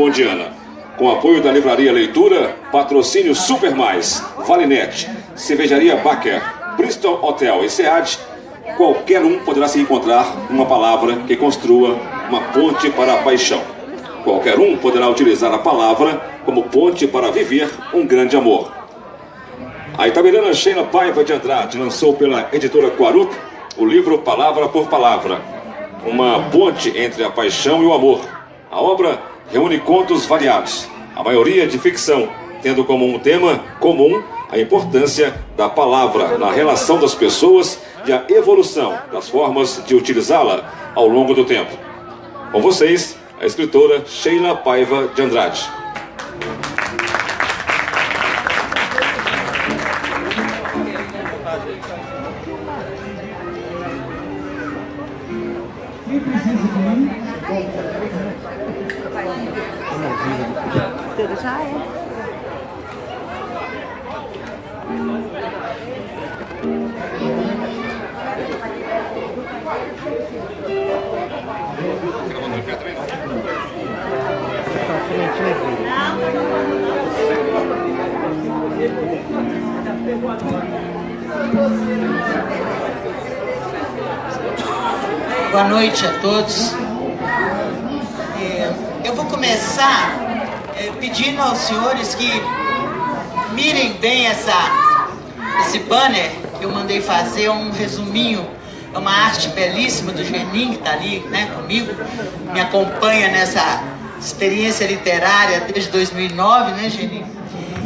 Mondiana. Com apoio da Livraria Leitura, patrocínio Super Mais, Valinet, Cervejaria Baker, Bristol Hotel e SEAD, qualquer um poderá se encontrar uma palavra que construa uma ponte para a paixão. Qualquer um poderá utilizar a palavra como ponte para viver um grande amor. A itabirana Sheila Paiva de Andrade lançou pela editora Quarup o livro Palavra por Palavra, uma ponte entre a paixão e o amor. A obra reúne contos variados, a maioria de ficção, tendo como um tema comum a importância da palavra na relação das pessoas e a evolução das formas de utilizá-la ao longo do tempo. Com vocês, a escritora Sheila Paiva de Andrade. Tudo já é. Boa noite a todos. Eu vou começar pedindo aos senhores que mirem bem esse banner que eu mandei fazer, um resuminho. É uma arte belíssima do Genin, que está ali, né, comigo, me acompanha nessa experiência literária desde 2009, né, Genin?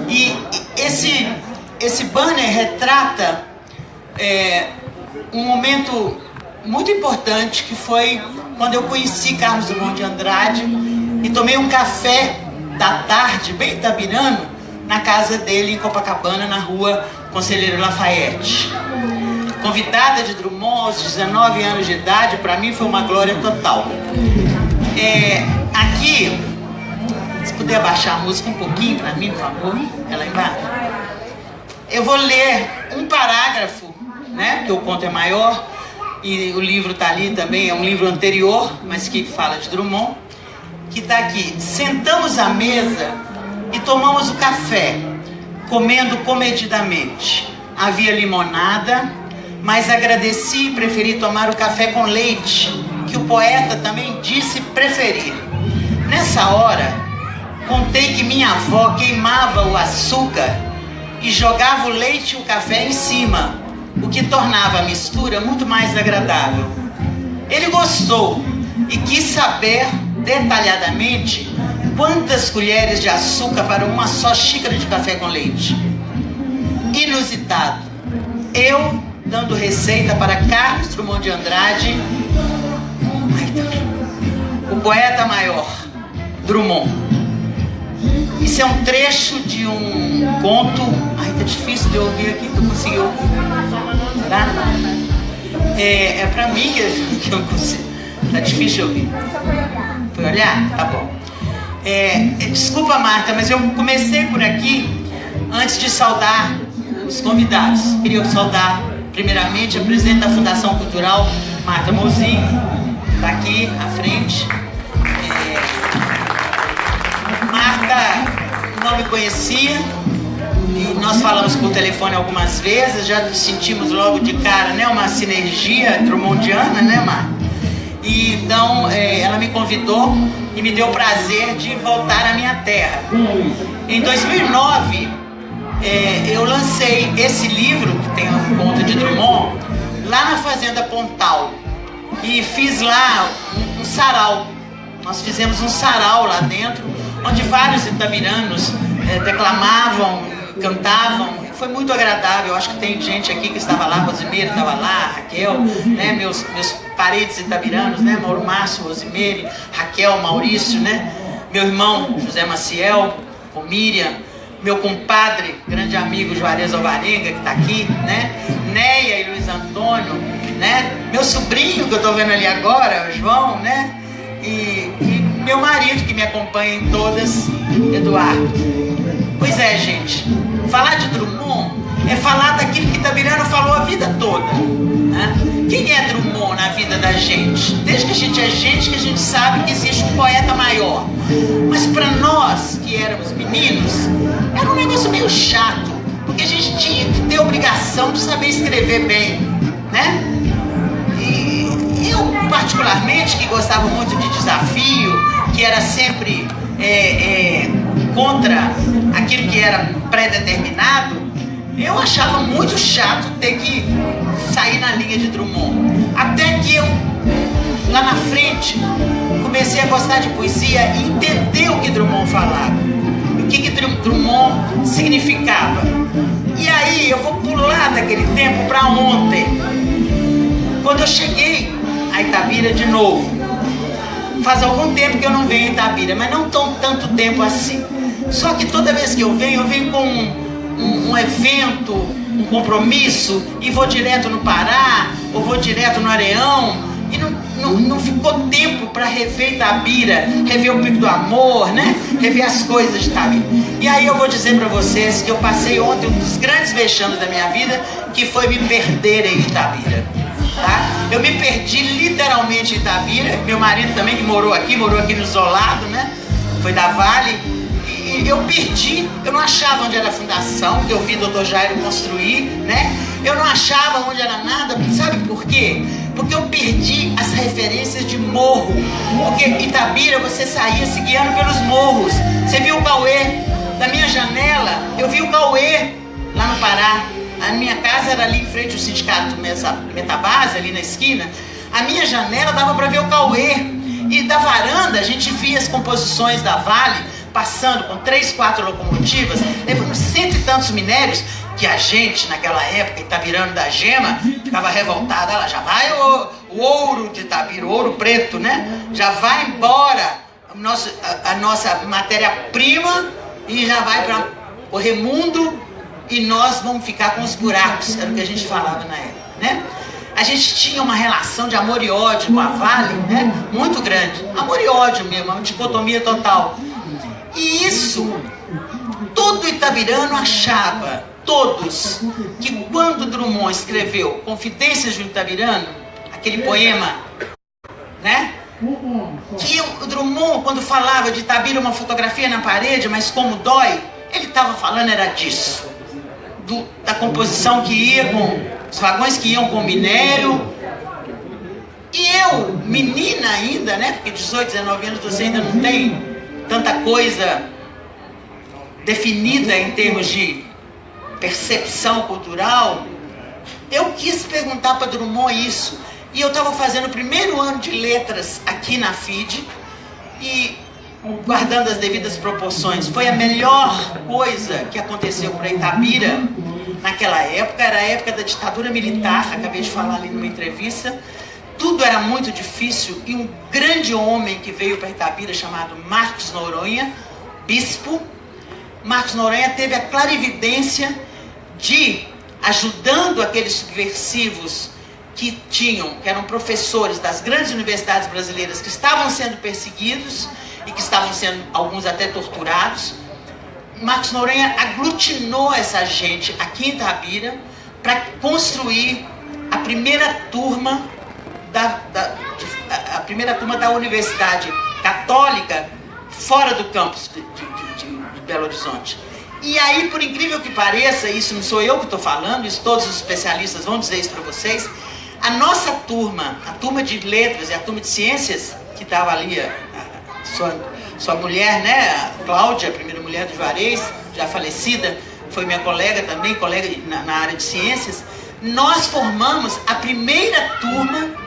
E esse banner retrata um momento muito importante, que foi quando eu conheci Carlos Drummond de Andrade e tomei um café da tarde, bem itabirano, na casa dele em Copacabana, na rua Conselheiro Lafayette. Convidada de Drummond aos 19 anos de idade, para mim foi uma glória total. Aqui, se puder abaixar a música um pouquinho para mim, por favor, ela embaixo. Eu vou ler um parágrafo, né, porque o conto é maior, e o livro está ali também, é um livro anterior, mas que fala de Drummond, que está aqui. Sentamos à mesa e tomamos o café, comendo comedidamente. Havia limonada, mas agradeci e preferi tomar o café com leite, que o poeta também disse preferir. Nessa hora, contei que minha avó queimava o açúcar e jogava o leite e o café em cima, o que tornava a mistura muito mais agradável. Ele gostou e quis saber detalhadamente quantas colheres de açúcar para uma só xícara de café com leite. Inusitado. Eu dando receita para Carlos Drummond de Andrade, o poeta maior, Drummond. Isso é um trecho de um conto. Ai, tá difícil de ouvir aqui, tu conseguiu ouvir? Tá? É pra mim que eu consigo. Tá difícil de ouvir. Foi olhar? Tá bom. Desculpa, Marta, mas eu comecei por aqui antes de saudar os convidados. Queria saudar, primeiramente, a presidente da Fundação Cultural, Marta Mozinho, está aqui à frente. Marta não me conhecia e nós falamos por telefone algumas vezes, já sentimos logo de cara, né, uma sinergia drummondiana, né, Marta? E então ela me convidou e me deu o prazer de voltar à minha terra. Em 2009, eu lancei esse livro, que tem um conto de Drummond, lá na Fazenda Pontal. E fiz lá um sarau. Nós fizemos um sarau lá dentro, onde vários itabiranos declamavam, cantavam. Foi muito agradável. Eu acho que tem gente aqui que estava lá, Rosimeire estava lá, Raquel, né, meus parentes itabiranos, né, Mauro Márcio, Rosimeire, Raquel, Maurício, né, meu irmão José Maciel, com Miriam, meu compadre, grande amigo Juarez Alvarenga, que está aqui, né, Neia e Luiz Antônio, né, meu sobrinho que eu estou vendo ali agora, o João, né, e meu marido que me acompanha em todas, Eduardo. Pois é, gente, Falar de Drummond é falar daquilo que Itabirano falou a vida toda, né? Quem é Drummond na vida da gente? Desde que a gente é gente, que a gente sabe que existe um poeta maior. Mas para nós, que éramos meninos, era um negócio meio chato, porque a gente tinha que ter obrigação de saber escrever bem, né? E eu, particularmente, que gostava muito de desafio, que era sempre contra aquilo que era pré-determinado, eu achava muito chato ter que sair na linha de Drummond. Até que eu, lá na frente, comecei a gostar de poesia e entender o que Drummond falava, o que Drummond significava. E aí eu vou pular daquele tempo para ontem, quando eu cheguei a Itabira de novo. Faz algum tempo que eu não venho a Itabira, mas não tanto tempo assim. Só que toda vez que eu venho com um evento, um compromisso, e vou direto no Pará, ou vou direto no Areão, e não ficou tempo para rever Itabira, rever o Pico do Amor, né? Rever as coisas de Itabira. E aí eu vou dizer para vocês que eu passei ontem um dos grandes vexames da minha vida, que foi me perder em Itabira. Tá? Eu me perdi literalmente em Itabira. Meu marido também, que morou aqui no isolado, né? Foi da Vale. E eu perdi, eu não achava onde era a fundação, que eu vi o Dr. Jairo construir, né? Eu não achava onde era nada. Sabe por quê? Porque eu perdi as referências de morro. Porque Itabira, você saía se guiando pelos morros. Você viu o Cauê da minha janela, eu vi o Cauê lá no Pará. A minha casa era ali em frente ao sindicato Metabase, ali na esquina. A minha janela dava para ver o Cauê. E da varanda a gente via as composições da Vale passando com 3, 4 locomotivas, levando 100 e tantos minérios, que a gente, naquela época, Itabirano da Gema, ficava revoltada. Ela já vai o ouro de Itabira, o ouro preto, né? Já vai embora a nossa matéria-prima e já vai para o remundo e nós vamos ficar com os buracos, era o que a gente falava na época, né? A gente tinha uma relação de amor e ódio com a Vale, né? Muito grande. Amor e ódio mesmo, uma dicotomia total. E isso, todo itabirano achava, todos, que quando Drummond escreveu Confidências de um Itabirano, aquele poema, né? Que o Drummond, quando falava de Itabira, uma fotografia na parede, mas como dói, ele estava falando era disso. Da composição que ia com os vagões que iam com minério. E eu, menina ainda, né? Porque 18, 19 anos você ainda não tem tanta coisa definida em termos de percepção cultural. Eu quis perguntar para Drummond isso. E eu estava fazendo o primeiro ano de letras aqui na FID. E guardando as devidas proporções, foi a melhor coisa que aconteceu para Itabira naquela época. Era a época da ditadura militar, acabei de falar ali numa entrevista. Tudo era muito difícil e um grande homem que veio para Itabira, chamado Marcos Noronha, bispo. Marcos Noronha teve a clarividência de, ajudando aqueles subversivos que eram professores das grandes universidades brasileiras que estavam sendo perseguidos e que estavam sendo, alguns até torturados. Marcos Noronha aglutinou essa gente aqui em Itabira para construir a primeira turma da Universidade Católica fora do campus de Belo Horizonte. E aí, por incrível que pareça, isso não sou eu que estou falando, isso todos os especialistas vão dizer isso para vocês, a nossa turma, a turma de letras e a turma de ciências, que estava ali, sua mulher, né, a Cláudia, a primeira mulher do Juarez, já falecida, foi minha colega também, colega na área de ciências, nós formamos a primeira turma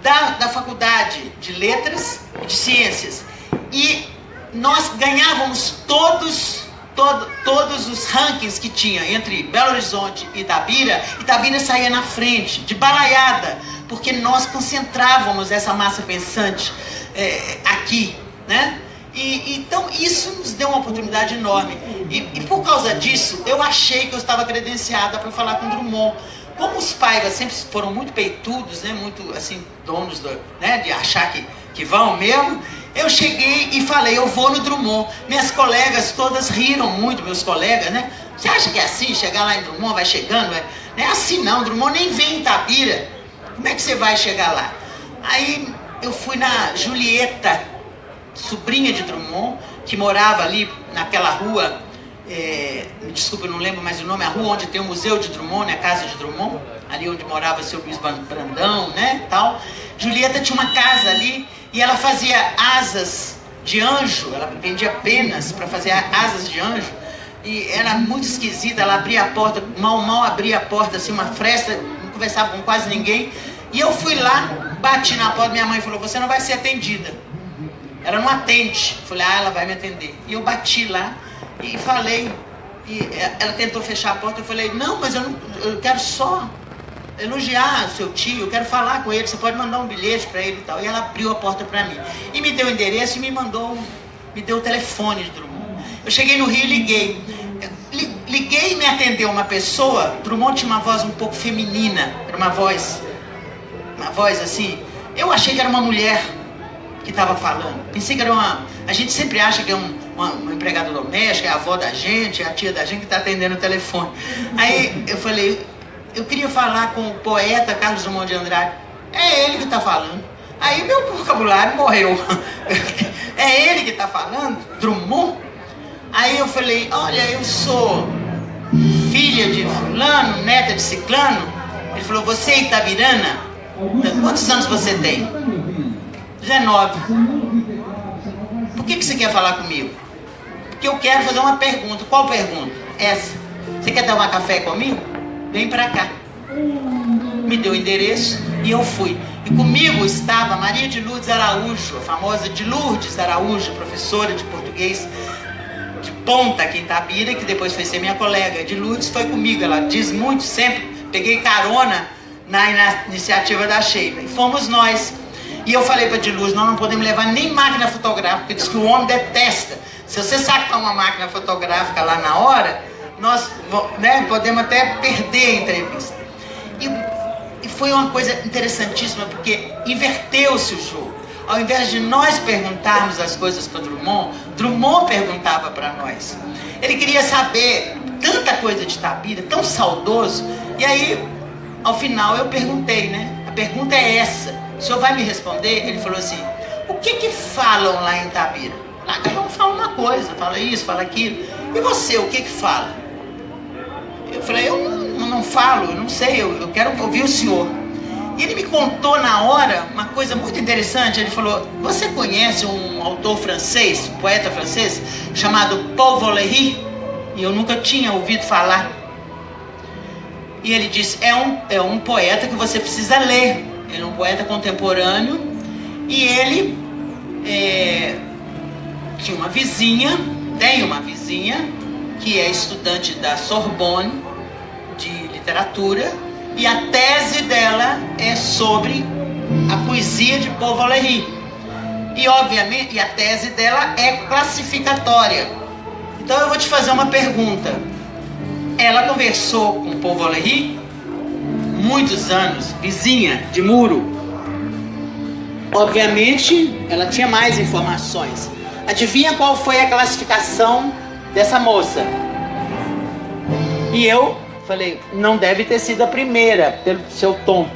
da Faculdade de Letras e de Ciências. E nós ganhávamos todos os rankings que tinha entre Belo Horizonte e Itabira. Itabira saía na frente, de balaiada, porque nós concentrávamos essa massa pensante aqui, né? Então isso nos deu uma oportunidade enorme. E por causa disso, eu achei que eu estava credenciada para falar com Drummond. Como os Paivas sempre foram muito peitudos, né, muito assim, donos né, de achar que vão mesmo, Eu cheguei e falei, eu vou no Drummond. Minhas colegas todas riram muito, meus colegas, né? Você acha que é assim, chegar lá em Drummond, vai chegando? Não é assim não, Drummond nem vem em Itabira. Como é que você vai chegar lá? Aí eu fui na Julieta, sobrinha de Drummond, que morava ali naquela rua, me desculpa, eu não lembro mais o nome, a rua onde tem o Museu de Drummond, né, a Casa de Drummond, ali onde morava seu Luiz Brandão, né, tal. Julieta tinha uma casa ali e ela fazia asas de anjo, ela vendia penas para fazer asas de anjo, e era muito esquisita, ela abria a porta, mal abria a porta, assim, uma fresta, não conversava com quase ninguém, e eu fui lá, bati na porta, minha mãe falou, você não vai ser atendida. Ela não atende. Falei, ela vai me atender. E eu bati lá e falei, e ela tentou fechar a porta, eu falei, não, mas eu quero só elogiar o seu tio, eu quero falar com ele, você pode mandar um bilhete para ele e tal. E ela abriu a porta para mim. E me deu o endereço e me deu o telefone de Drummond. Eu cheguei no Rio e liguei. Liguei e me atendeu uma pessoa, Drummond tinha uma voz um pouco feminina, era uma voz assim, eu achei que era uma mulher que estava falando. Pensei que era a gente sempre acha que é uma empregada doméstica, é a avó da gente, é a tia da gente que está atendendo o telefone. Aí eu falei, eu queria falar com o poeta Carlos Drummond de Andrade. É ele que está falando. Aí meu vocabulário morreu. É ele que está falando? Drummond? Aí eu falei, olha, eu sou filha de fulano, neta de ciclano. Ele falou, você é itabirana? Quantos anos você tem? 19. Por que você quer falar comigo? Porque eu quero fazer uma pergunta. Qual pergunta? Essa. Você quer tomar café comigo? Vem pra cá. Me deu o endereço e eu fui. E comigo estava Maria de Lourdes Araújo, a famosa de Lourdes Araújo, professora de português de ponta aqui em Itabira, que depois foi ser minha colega. De Lourdes foi comigo, ela diz muito sempre, peguei carona na iniciativa da Sheila. E fomos nós. E eu falei para a de Lourdes, nós não podemos levar nem máquina fotográfica, porque diz que o homem detesta. Se você sacar uma máquina fotográfica lá na hora, nós, né, podemos até perder a entrevista. E foi uma coisa interessantíssima, porque inverteu-se o jogo. Ao invés de nós perguntarmos as coisas para Drummond, Drummond perguntava para nós. Ele queria saber tanta coisa de Itabira, tão saudoso. E aí, ao final, eu perguntei, né? A pergunta é essa. O senhor vai me responder? Ele falou assim, o que falam lá em Itabira? Lá cada um fala uma coisa, fala isso, fala aquilo. E você, o que fala? Eu falei, eu não falo, eu não sei, eu quero ouvir o senhor. E ele me contou na hora uma coisa muito interessante. Ele falou, você conhece um autor francês, um poeta francês, chamado Paul Valéry? E eu nunca tinha ouvido falar. E ele disse, é um poeta que você precisa ler. Ele é um poeta contemporâneo. E ele tinha uma vizinha, tem uma vizinha, que é estudante da Sorbonne, de literatura, e a tese dela é sobre a poesia de Paul Valéry. E obviamente, a tese dela é classificatória. Então eu vou te fazer uma pergunta. Ela conversou com Paul Valéry muitos anos, vizinha de muro. Obviamente, ela tinha mais informações. Adivinha qual foi a classificação dessa moça? E eu falei, não deve ter sido a primeira, pelo seu tom.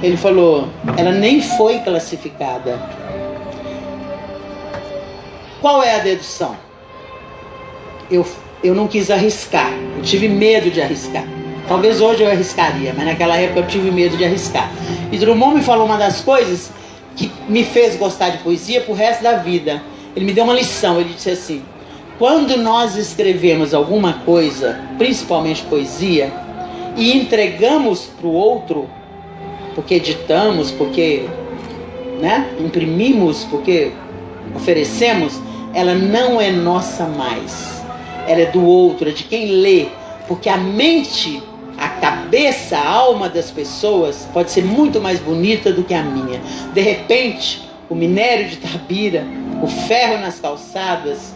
Ele falou, ela nem foi classificada. Qual é a dedução? Eu não quis arriscar, eu tive medo de arriscar. Talvez hoje eu arriscaria, mas naquela época eu tive medo de arriscar. E Drummond me falou uma das coisas que me fez gostar de poesia pro resto da vida. Ele me deu uma lição, ele disse assim, quando nós escrevemos alguma coisa, principalmente poesia, e entregamos para o outro, porque editamos, porque imprimimos, porque oferecemos, ela não é nossa mais. Ela é do outro, é de quem lê. Porque a mente, a cabeça, a alma das pessoas pode ser muito mais bonita do que a minha. De repente, o minério de Itabira, o ferro nas calçadas,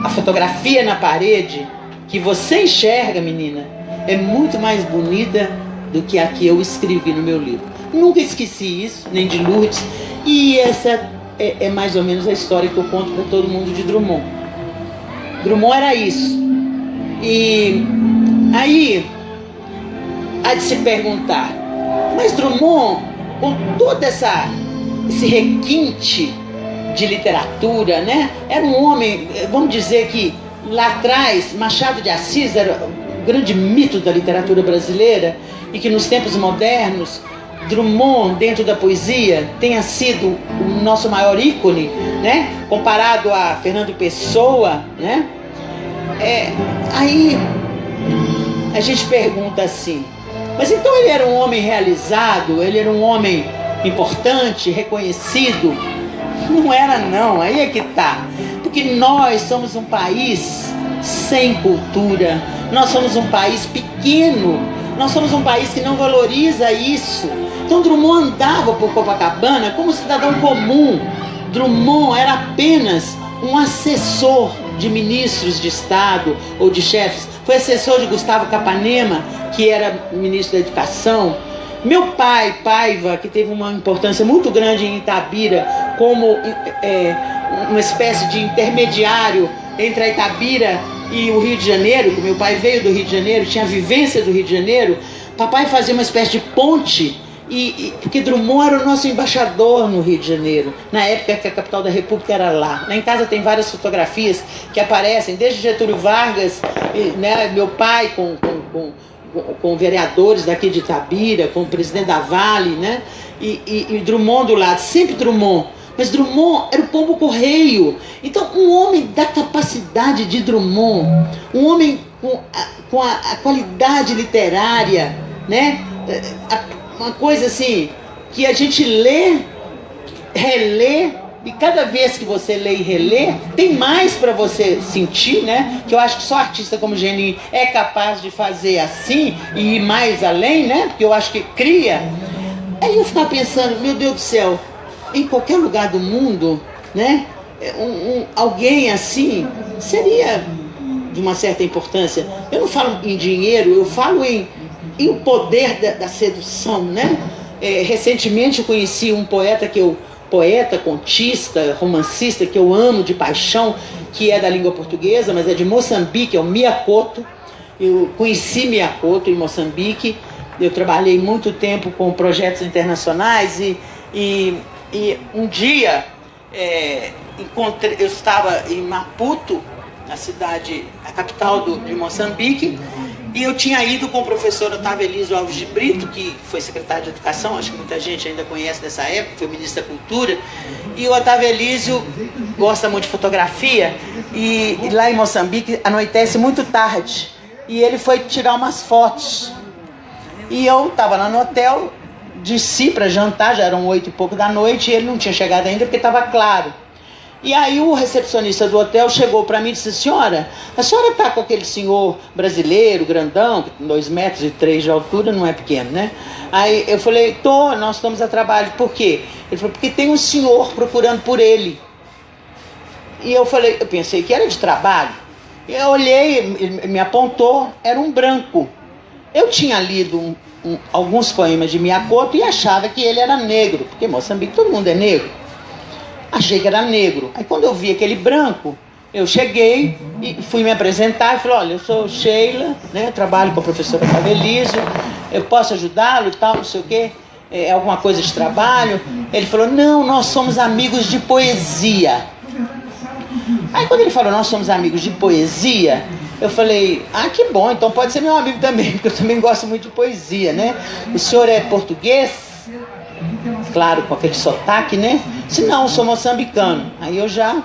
a fotografia na parede, que você enxerga, menina, é muito mais bonita do que a que eu escrevi no meu livro. Nunca esqueci isso, nem de Lourdes. E essa é mais ou menos a história que eu conto para todo mundo de Drummond. Drummond era isso. E aí há de se perguntar, mas Drummond, com todo esse requinte de literatura, né? Era um homem, vamos dizer que lá atrás Machado de Assis era o grande mito da literatura brasileira, e que nos tempos modernos Drummond, dentro da poesia, tenha sido o nosso maior ícone, né? Comparado a Fernando Pessoa, né? Aí a gente pergunta assim, mas então ele era um homem realizado, ele era um homem importante, reconhecido? Não era não, aí é que tá. Porque nós somos um país sem cultura, nós somos um país pequeno, nós somos um país que não valoriza isso. Então Drummond andava por Copacabana como cidadão comum. Drummond era apenas um assessor de ministros de Estado ou de chefes. Foi assessor de Gustavo Capanema, que era ministro da Educação. Meu pai, Paiva, que teve uma importância muito grande em Itabira, como uma espécie de intermediário entre a Itabira e o Rio de Janeiro, que meu pai veio do Rio de Janeiro, tinha a vivência do Rio de Janeiro. Papai fazia uma espécie de ponte, porque Drummond era o nosso embaixador no Rio de Janeiro, na época que a capital da República era lá. Lá em casa tem várias fotografias que aparecem, desde Getúlio Vargas, né, meu pai com vereadores daqui de Itabira, com o presidente da Vale, né? E Drummond do lado, sempre Drummond. Mas Drummond era o pombo correio. Então, um homem da capacidade de Drummond, um homem com a qualidade literária, né? Uma coisa assim, que a gente lê, relê, e cada vez que você lê e relê, tem mais para você sentir, né? Que eu acho que só artista como Genin é capaz de fazer assim e ir mais além, né? Porque eu acho que cria. Aí eu ficava pensando, meu Deus do céu, em qualquer lugar do mundo, né? Alguém assim seria de uma certa importância. Eu não falo em dinheiro, eu falo em o poder da sedução, né? Recentemente eu conheci um poeta poeta, contista, romancista, que eu amo de paixão, que é da língua portuguesa, mas é de Moçambique, é o Mia Couto. Eu conheci Mia Couto em Moçambique, eu trabalhei muito tempo com projetos internacionais e um dia eu estava em Maputo, a capital de Moçambique, e eu tinha ido com o professor Otávio Elísio Alves de Brito, que foi secretário de Educação, acho que muita gente ainda conhece dessa época, foi ministro da Cultura, e o Otávio Elísio gosta muito de fotografia, e lá em Moçambique anoitece muito tarde, e ele foi tirar umas fotos. E eu estava lá no hotel, desci para jantar, já eram 8 e pouco da noite, e ele não tinha chegado ainda porque estava claro. E aí o recepcionista do hotel chegou para mim e disse, senhora, a senhora está com aquele senhor brasileiro, grandão, 2,3 metros de altura, não é pequeno, né? Aí eu falei, nós estamos a trabalho. Por quê? Ele falou, porque tem um senhor procurando por ele. E eu pensei que era de trabalho. Eu olhei, ele me apontou, era um branco. Eu tinha lido alguns poemas de Mia Couto e achava que ele era negro, porque em Moçambique todo mundo é negro. Achei que era negro. Aí quando eu vi aquele branco, eu cheguei e fui me apresentar e falei, olha, eu sou Sheila, né? Eu trabalho com a professora Otávio Elísio, eu posso ajudá-lo e tal, não sei o quê, é alguma coisa de trabalho? Ele falou, não, nós somos amigos de poesia. Aí quando ele falou, nós somos amigos de poesia, eu falei, que bom, então pode ser meu amigo também, porque eu também gosto muito de poesia, né? O senhor é português? Claro, com aquele sotaque, né? Se não, eu sou moçambicano. Aí eu já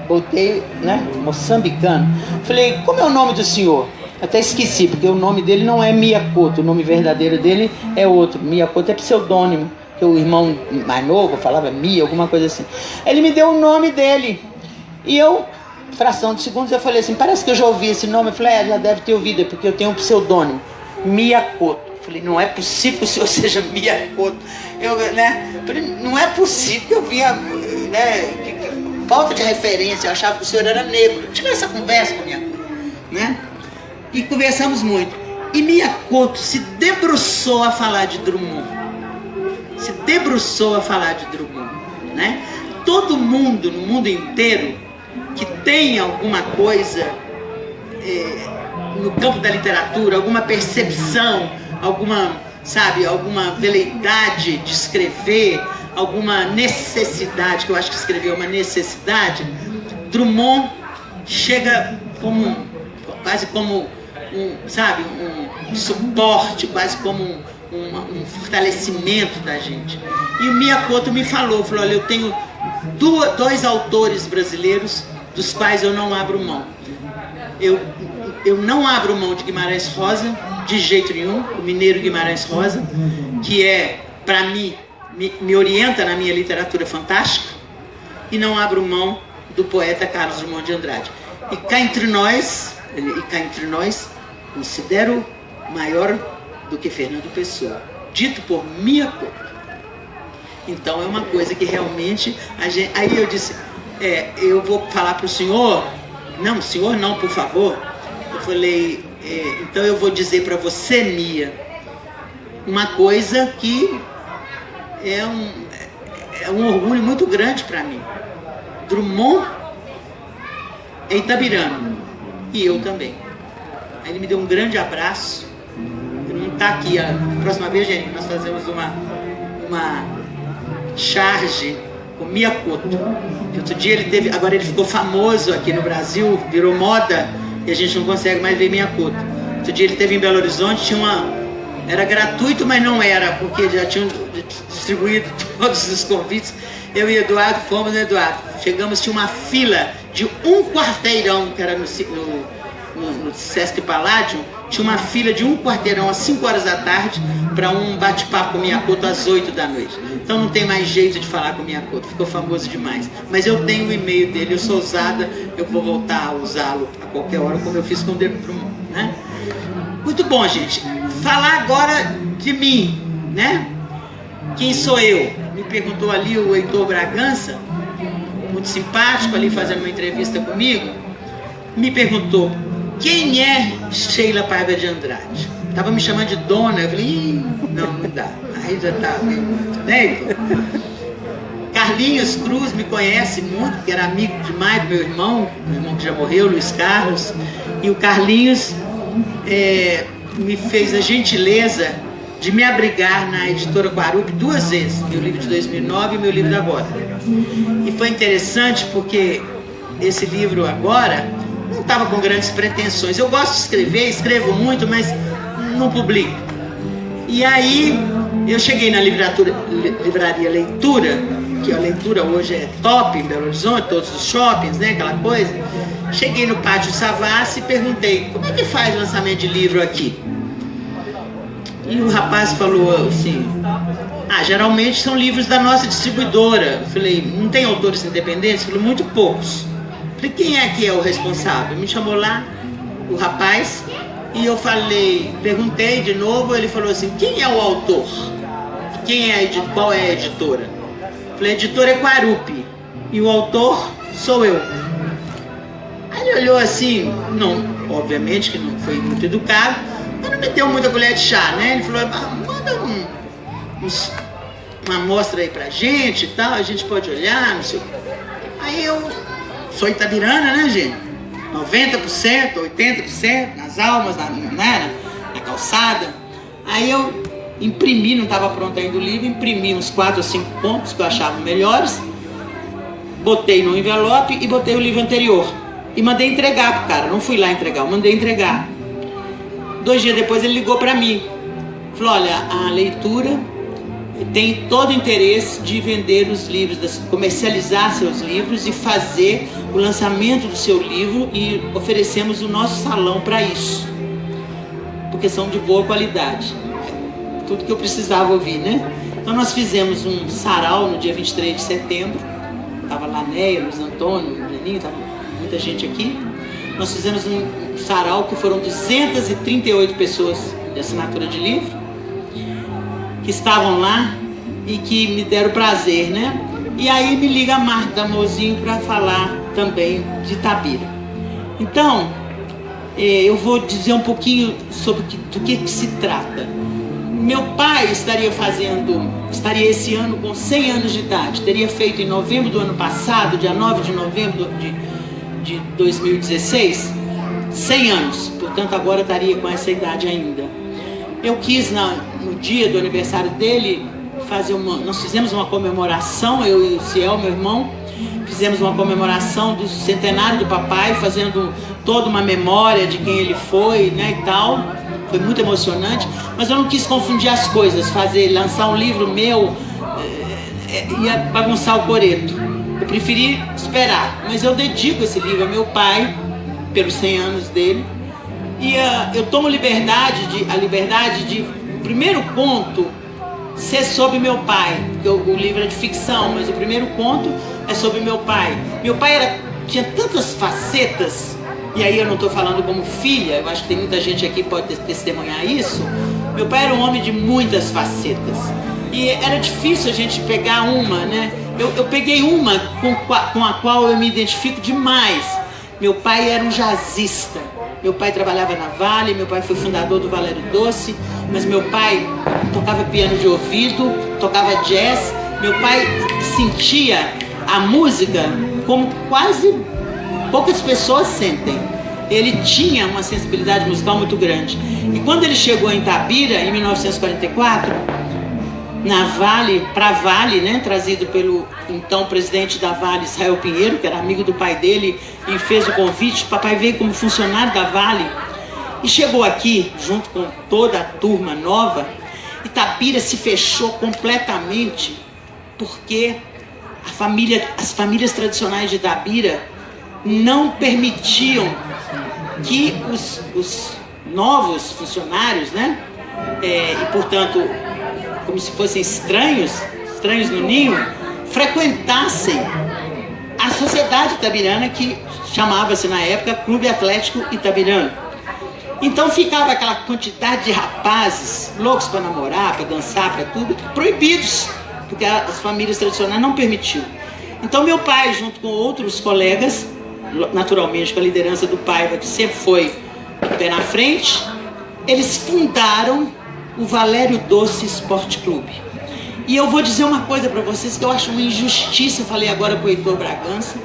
botei, né? Moçambicano. Falei, como é o nome do senhor? Até esqueci, porque o nome dele não é Mia Couto, o nome verdadeiro dele é outro. Mia Couto é pseudônimo, que o irmão mais novo falava Mia, alguma coisa assim. Ele me deu o nome dele. E eu, fração de segundos, eu falei assim, parece que eu já ouvi esse nome. Eu falei, já deve ter ouvido, porque eu tenho um pseudônimo, Mia Couto. Falei, não é possível que o senhor seja Mia Couto. Falei, não é possível que eu vinha, né? Falta de referência, eu achava que o senhor era negro. Tive essa conversa com Mia Couto, né? E conversamos muito. E Mia Couto se debruçou a falar de Drummond. Se debruçou a falar de Drummond, né? todo mundo, no mundo inteiro, que tem alguma coisa no campo da literatura, alguma percepção, alguma veleidade de escrever, alguma necessidade, que eu acho que escrever é uma necessidade, Drummond chega quase como um suporte, quase como um fortalecimento da gente. E o Miyakoto me falou, olha, eu tenho dois autores brasileiros dos quais eu não abro mão. Eu não abro mão de Guimarães Rosa, de jeito nenhum, o mineiro Guimarães Rosa, que para mim, me orienta na minha literatura fantástica, e não abro mão do poeta Carlos Drummond de Andrade. E cá entre nós, considero maior do que Fernando Pessoa, dito por Miyakoto. Então é uma coisa que realmente aí eu disse, eu vou falar para o senhor, não, senhor não, por favor. Eu falei, então eu vou dizer para você, Mia, uma coisa que é um orgulho muito grande para mim. Drummond é itabirano, e eu também. Aí ele me deu um grande abraço. Ele não está aqui. A próxima vez, gente, nós fazemos uma charge com Miyakoto. Outro dia agora ele ficou famoso aqui no Brasil, virou moda, e a gente não consegue mais ver Miyakoto. Outro dia ele esteve em Belo Horizonte, era gratuito, mas não era, porque já tinham distribuído todos os convites. Eu e Eduardo fomos, né, Eduardo? Chegamos, tinha uma fila de um quarteirão, que era no Sesc Palladium, tinha uma fila de um quarteirão às 5 horas da tarde para um bate-papo com Miyakoto às 8 da noite. Então não tem mais jeito de falar com Miyakoto, ficou famoso demais. Mas eu tenho o e-mail dele, eu sou ousada, eu vou voltar a usá-lo a qualquer hora, como eu fiz com o Drummond, né? Muito bom, gente. Falar agora de mim, né? Quem sou eu? Me perguntou ali o Heitor Bragança, muito simpático, ali fazendo uma entrevista comigo, me perguntou, quem é Sheila Paiva de Andrade? Tava me chamando de dona, eu falei, não dá, aí já tá, né, Heitor? Carlinhos Cruz me conhece muito, que era amigo demais do meu irmão que já morreu, Luiz Carlos, e o Carlinhos me fez a gentileza de me abrigar na editora Quarupi 2 vezes, meu livro de 2009 e meu livro de agora. E foi interessante porque esse livro agora não estava com grandes pretensões. Eu gosto de escrever, escrevo muito, mas não publico. E aí eu cheguei na livraria Leitura, que a leitura hoje é top em Belo Horizonte, todos os shoppings, né, aquela coisa. Cheguei no Pátio Savassi e perguntei, como é que faz o lançamento de livro aqui? E o rapaz falou assim, geralmente são livros da nossa distribuidora. Eu falei, não tem autores independentes? Ele falou, muito poucos. Eu falei, quem é que é o responsável? Me chamou lá, o rapaz, e eu falei, perguntei de novo, ele falou assim, quem é o autor? Qual é a editora? Eu falei, a editora é Quarupi, e o autor sou eu. Aí ele olhou assim, não, obviamente que não foi muito educado, mas não me deu muita colher de chá, né? Ele falou, manda uma amostra aí pra gente e tal, a gente pode olhar, não sei o que. Aí eu sou itabirana, né, gente? 90%, 80% nas almas, na calçada. Aí eu imprimi, não estava pronto ainda o livro, imprimi uns 4 ou 5 pontos que eu achava melhores, botei no envelope e botei o livro anterior. E mandei entregar pro cara, não fui lá entregar, eu mandei entregar. 2 dias depois ele ligou para mim, falou, olha, a Leitura tem todo o interesse de vender os livros, comercializar seus livros e fazer o lançamento do seu livro, e oferecemos o nosso salão para isso, porque são de boa qualidade. Tudo que eu precisava ouvir, né? Então nós fizemos um sarau no dia 23 de setembro, estava lá Neia, Luiz Antônio, Janinho, estava muita gente aqui. Nós fizemos um sarau que foram 238 pessoas de assinatura de livro, que estavam lá e que me deram prazer, né? E aí me liga a Marta Mozinho para falar também de Itabira. Então, eu vou dizer um pouquinho sobre do que se trata. Meu pai estaria esse ano com 100 anos de idade. Teria feito em novembro do ano passado, dia 9 de novembro de 2016, 100 anos. Portanto, agora estaria com essa idade ainda. Eu quis, no dia do aniversário dele, nós fizemos uma comemoração, eu e o Ciel, meu irmão, fizemos uma comemoração do centenário do papai, fazendo toda uma memória de quem ele foi, né, e tal. Foi muito emocionante, mas eu não quis confundir as coisas, lançar um livro meu ia bagunçar o coreto. Eu preferi esperar, mas eu dedico esse livro ao meu pai, pelos 100 anos dele, e eu tomo a liberdade de o primeiro conto ser sobre meu pai, porque o livro é de ficção, mas o primeiro conto é sobre meu pai. Meu pai tinha tantas facetas. E aí eu não estou falando como filha, eu acho que tem muita gente aqui que pode testemunhar isso. Meu pai era um homem de muitas facetas. E era difícil a gente pegar uma, né? Eu peguei uma com a qual eu me identifico demais. Meu pai era um jazzista. Meu pai trabalhava na Vale, meu pai foi fundador do Valério Doce, mas meu pai tocava piano de ouvido, tocava jazz. Meu pai sentia a música como quase poucas pessoas sentem. Ele tinha uma sensibilidade musical muito grande. E quando ele chegou em Itabira, em 1944, para a Vale, né, trazido pelo então presidente da Vale, Israel Pinheiro, que era amigo do pai dele, e fez o convite. O papai veio como funcionário da Vale e chegou aqui, junto com toda a turma nova. Itabira se fechou completamente, porque as famílias tradicionais de Itabira não permitiam que os novos funcionários, né, e portanto, como se fossem estranhos no ninho, frequentassem a sociedade itabirana, que chamava-se na época Clube Atlético Itabirano. Então ficava aquela quantidade de rapazes loucos para namorar, para dançar, para tudo, proibidos, porque as famílias tradicionais não permitiam. Então meu pai, junto com outros colegas, naturalmente com a liderança do Paiva, que sempre foi pé na frente, eles fundaram o Valério Doce Esporte Clube. E eu vou dizer uma coisa para vocês que eu acho uma injustiça. Eu falei agora com o Heitor Bragança,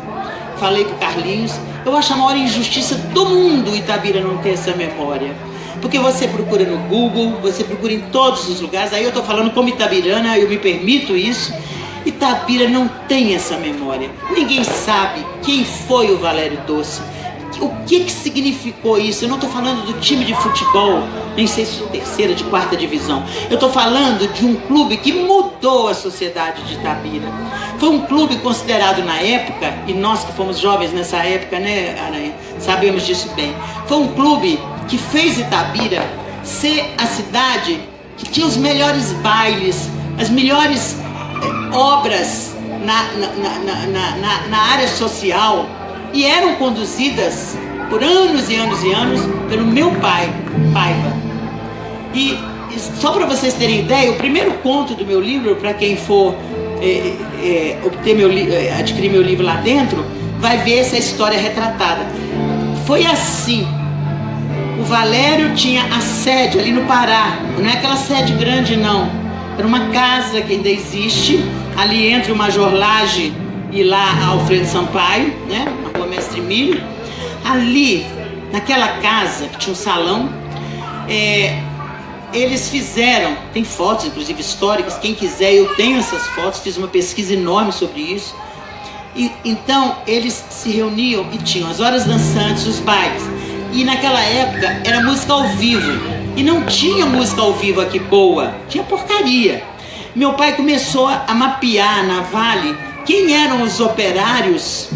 falei com o Carlinhos, eu acho a maior injustiça do mundo Itabira não ter essa memória. Porque você procura no Google, você procura em todos os lugares, aí eu estou falando como itabirana, eu me permito isso. Itabira não tem essa memória. Ninguém sabe quem foi o Valério Doce, o que significou isso. Eu não estou falando do time de futebol, nem sei se de terceira, de quarta divisão. Eu estou falando de um clube que mudou a sociedade de Itabira. Foi um clube considerado na época, e nós que fomos jovens nessa época, né, Aranha, sabemos disso bem. Foi um clube que fez Itabira ser a cidade que tinha os melhores bailes, as melhores obras na área social, e eram conduzidas por anos e anos e anos pelo meu pai, Paiva. E só para vocês terem ideia, o primeiro conto do meu livro, para quem for adquirir meu livro lá dentro, vai ver essa história retratada. Foi assim. O Valério tinha a sede ali no Pará, não é aquela sede grande não, era uma casa que ainda existe, ali entre o Major Lage e lá Alfredo Sampaio, né, na Rua Mestre Milho. Ali, naquela casa, que tinha um salão, eles fizeram, tem fotos inclusive históricas, quem quiser, eu tenho essas fotos, fiz uma pesquisa enorme sobre isso. E então eles se reuniam e tinham as horas dançantes, os bailes. E naquela época era música ao vivo. E não tinha música ao vivo aqui boa, tinha porcaria. Meu pai começou a mapear na Vale quem eram os operários,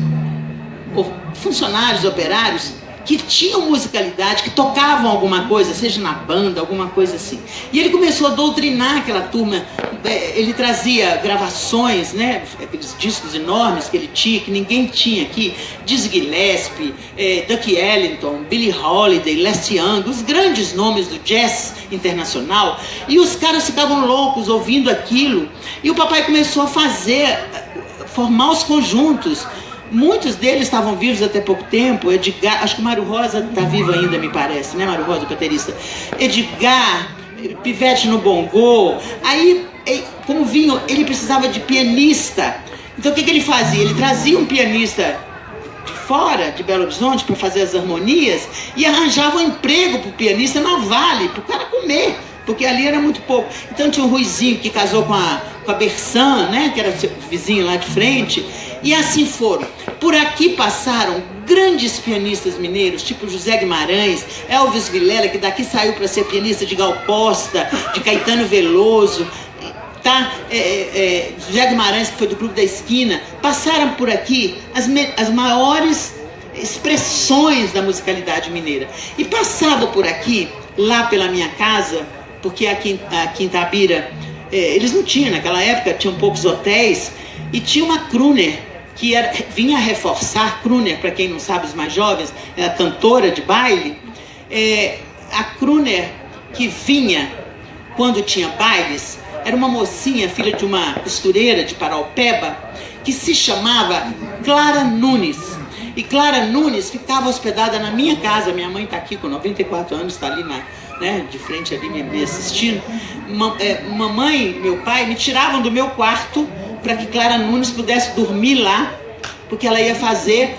ou funcionários operários, que tinham musicalidade, que tocavam alguma coisa, seja na banda, alguma coisa assim. E ele começou a doutrinar aquela turma. Ele trazia gravações, né, aqueles discos enormes que ele tinha, que ninguém tinha aqui, Dizzy Gillespie, Ducky Ellington, Billie Holiday, Les Young, os grandes nomes do jazz internacional. E os caras ficavam loucos ouvindo aquilo. E o papai começou a formar os conjuntos. Muitos deles estavam vivos até pouco tempo. Edgar, acho que o Mário Rosa está vivo ainda, me parece, né? Mário Rosa, o baterista. Edgar, pivete no bongô. Aí, como vinho, ele precisava de pianista. Então o que ele fazia? Ele trazia um pianista de fora, de Belo Horizonte, para fazer as harmonias e arranjava um emprego para o pianista na Vale, para o cara comer, porque ali era muito pouco. Então tinha o Ruizinho, que casou com a Bersan, né, que era seu vizinho lá de frente, e assim foram. Por aqui passaram grandes pianistas mineiros, tipo José Guimarães, Elvis Vilela, que daqui saiu para ser pianista de Gal Costa, de Caetano Veloso, tá? José Guimarães, que foi do Clube da Esquina. Passaram por aqui as maiores expressões da musicalidade mineira. E passava por aqui, lá pela minha casa, porque aqui em Itabira, eles não tinham, naquela época, tinham poucos hotéis, e tinha uma crooner, que vinha reforçar. Crooner, para quem não sabe, os mais jovens, é a cantora de baile. A crooner que vinha quando tinha bailes era uma mocinha, filha de uma costureira de Paraupeba, que se chamava Clara Nunes. E Clara Nunes ficava hospedada na minha casa. Minha mãe está aqui com 94 anos, está ali de frente ali me assistindo. Mamãe e meu pai me tiravam do meu quarto para que Clara Nunes pudesse dormir lá, porque ela ia fazer,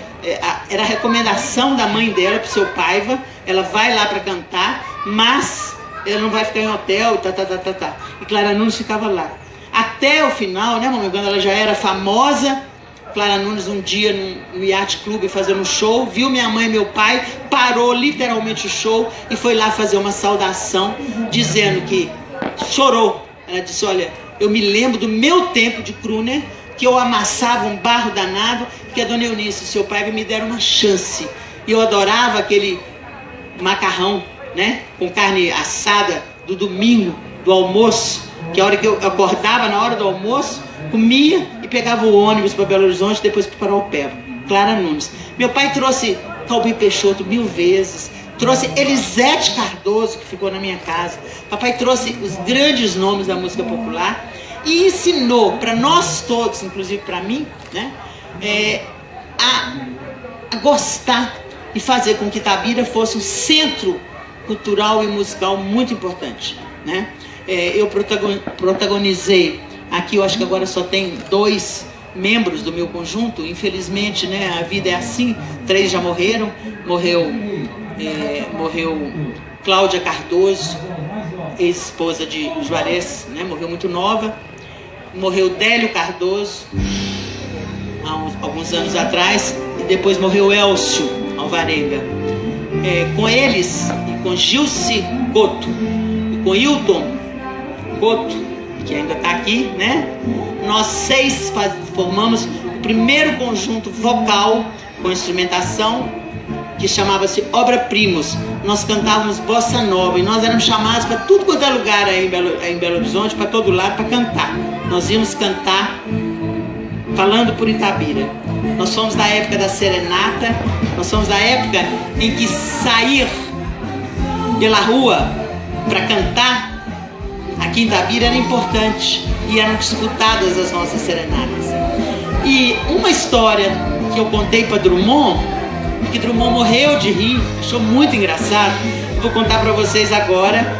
era a recomendação da mãe dela para o seu Paiva, ela vai lá para cantar, mas ela não vai ficar em hotel, E Clara Nunes ficava lá. Até o final, né, mamãe, quando ela já era famosa, Clara Nunes um dia no Yacht Club fazendo um show, viu minha mãe e meu pai, parou literalmente o show e foi lá fazer uma saudação, dizendo que chorou. Ela disse: olha, eu me lembro do meu tempo de crooner, que eu amassava um barro danado, que a dona Eunice e seu pai me deram uma chance. E eu adorava aquele macarrão, né, com carne assada do domingo, do almoço, que a hora que eu acordava, na hora do almoço, comia e pegava o ônibus para Belo Horizonte, depois para Paraupeba. Clara Nunes. Meu pai trouxe Calbi Peixoto 1000 vezes, trouxe Elisete Cardoso, que ficou na minha casa. Papai trouxe os grandes nomes da música popular e ensinou para nós todos, inclusive para mim, né, a gostar e fazer com que Itabira fosse um centro cultural e musical muito importante, né? Eu protagonizei aqui, eu acho que agora só tem 2 membros do meu conjunto, infelizmente, né, a vida é assim, 3 já morreram. Morreu Cláudia Cardoso, ex-esposa de Juarez, né, morreu muito nova. Morreu Délio Cardoso, há alguns anos atrás, e depois morreu Elcio Alvarenga. Com eles, e com Gilce Couto, e com Hilton Couto, que ainda está aqui, né? Nós 6 formamos o primeiro conjunto vocal com instrumentação, que chamava-se Obra Primos. Nós cantávamos bossa nova e nós éramos chamados para tudo quanto é lugar aí em Belo Horizonte, para todo lado, para cantar. Nós íamos cantar falando por Itabira. Nós somos da época da serenata, nós somos da época em que sair pela rua para cantar aqui em Itabira era importante e eram disputadas as nossas serenatas. E uma história que eu contei para Drummond, que Drummond morreu de rir, achou muito engraçado, vou contar para vocês agora,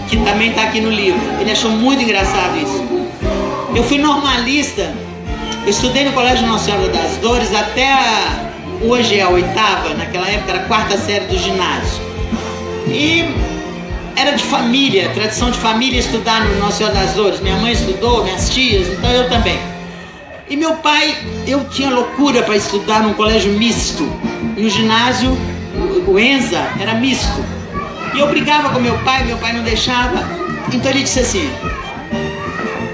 que também está aqui no livro. Ele achou muito engraçado isso. Eu fui normalista, eu estudei no Colégio Nossa Senhora das Dores até hoje é a 8ª, naquela época era a 4ª série do ginásio. E era de família, tradição de família estudar no Nossa Senhora das Dores. Minha mãe estudou, minhas tias, então eu também. E meu pai, eu tinha loucura para estudar num colégio misto. E o ginásio, o ENSA, era misto. E eu brigava com meu pai não deixava. Então ele disse assim: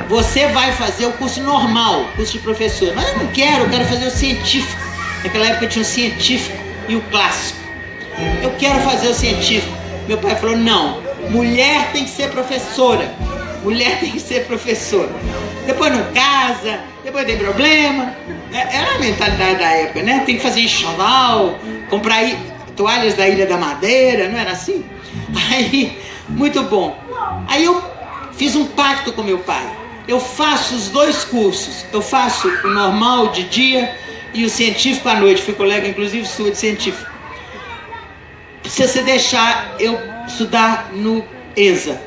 você vai fazer o curso normal, curso de professor. Mas eu não quero, eu quero fazer o científico. Naquela época tinha o científico e o clássico. Eu quero fazer o científico. Meu pai falou: não, mulher tem que ser professora. Mulher tem que ser professora. Depois não casa, depois tem problema. Era a mentalidade da época, né? Tem que fazer enxoval, comprar toalhas da Ilha da Madeira, não era assim? Aí, muito bom. Aí eu fiz um pacto com meu pai. Eu faço os 2 cursos. Eu faço o normal de dia e o científico à noite. Fui colega, inclusive, sua de científico. Se você deixar eu estudar no ENSA.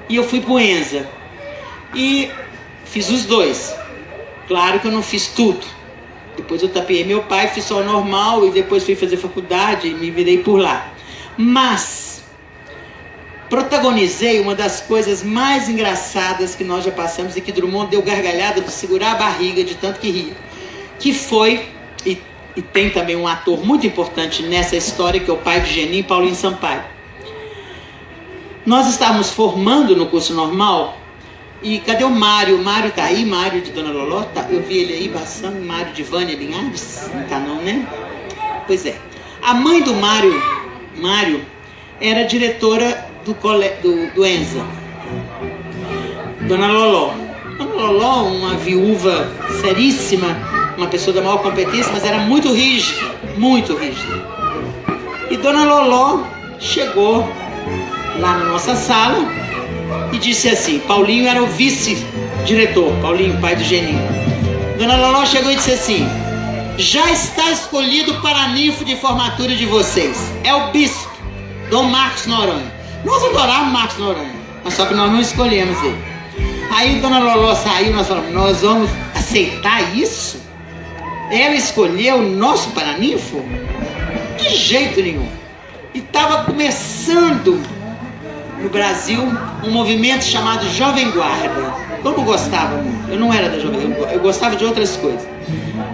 E eu fui pro Enza. E fiz os dois. Claro que eu não fiz tudo. Depois eu tapeei meu pai, fiz só o normal e depois fui fazer faculdade e me virei por lá. Mas protagonizei uma das coisas mais engraçadas que nós já passamos e que Drummond deu gargalhada de segurar a barriga de tanto que ria. Que foi, e tem também um ator muito importante nessa história, que é o pai de Genin, Paulinho Sampaio. Nós estávamos formando no curso normal. E cadê o Mário? O Mário tá aí, Mário de Dona Loló, tá? Eu vi ele aí passando, Mário de Vânia Linhares, não tá não, né? Pois é. A mãe do Mário, era diretora do Enza. Dona Loló. Dona Loló, uma viúva seríssima, uma pessoa da maior competência, mas era muito rígida, muito rígida. E Dona Loló chegou lá na nossa sala e disse assim, Paulinho era o vice-diretor, Paulinho, pai do Geninho. Dona Loló chegou e disse assim, já está escolhido o paraninfo de formatura de vocês. É o bispo, Dom Marcos Noronha. Nós adorávamos Marcos Noronha, mas só que nós não escolhemos ele. Aí Dona Loló saiu, nós falamos, nós vamos aceitar isso? Ela escolheu o nosso paraninfo? De jeito nenhum. E estava começando no Brasil um movimento chamado Jovem Guarda. Eu não gostava muito, eu não era da Jovem Guarda, eu gostava de outras coisas.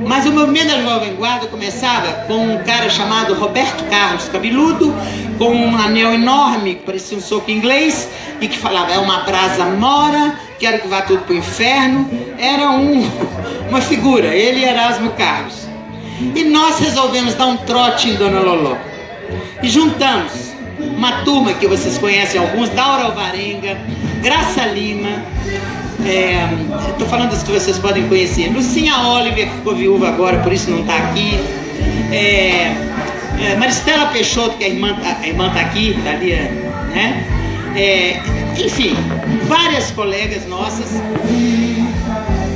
Mas o movimento da Jovem Guarda começava com um cara chamado Roberto Carlos, cabeludo, com um anel enorme, que parecia um soco inglês, e que falava, é uma brasa mora, quero que vá tudo para o inferno. Era uma figura, ele e Erasmo Carlos. E nós resolvemos dar um trote em Dona Loló. E juntamos uma turma que vocês conhecem alguns, Daura Alvarenga, Graça Lima, estou falando das que vocês podem conhecer, Lucinha Oliver, que ficou viúva agora, por isso não está aqui, Maristela Peixoto, que a irmã está aqui, está ali, né? Enfim, várias colegas nossas.